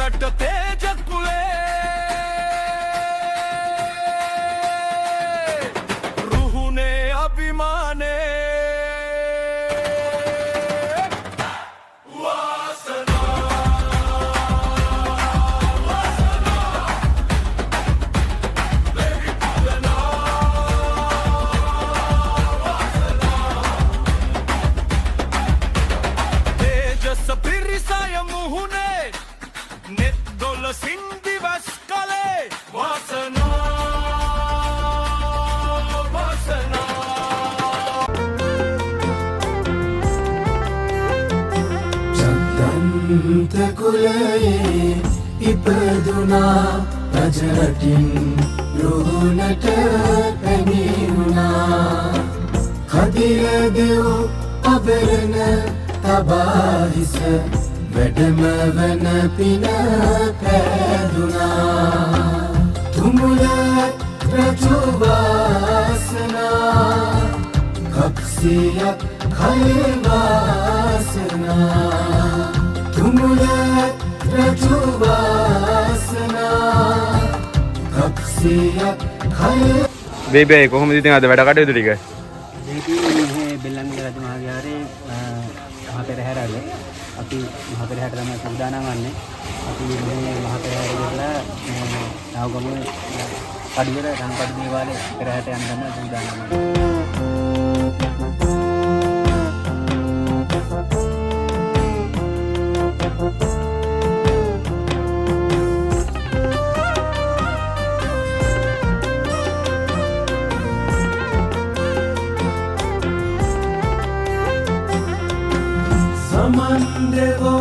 රට තේජ කුලේ රුහුණේ අභිමානේ සින්දිවස් කලේ චන්දන්ත කුලයේ ඉපදුනා රජරටින් රුහුණට පැමිණුණා කදිර දෙව් අබරණ තබාහිස වැඩම වන පින පැදුනා තුමුල රජු වාසනා කක්සියක් කය වාසනා තුමුල රජු වාසනා කක්සියක් කය බේබේ කොහොමද ඉතින් අද වැඩ කටයුතු ටික? මේකේ මේ බෙල්ලන්විල රජ මහා විහාරයේ මහා පෙරහැරවල අපි මහා පෙරහැරට තමයි සූදානම් වන්නේ. අපි මේ මහා පෙරහැර ඉඳලා නවගම කඩිවල රන්පඩි දේවාලයේ පෙරහැරට යන්න තමයි සූදානම් වන්නේ. සමන්දෙවෝ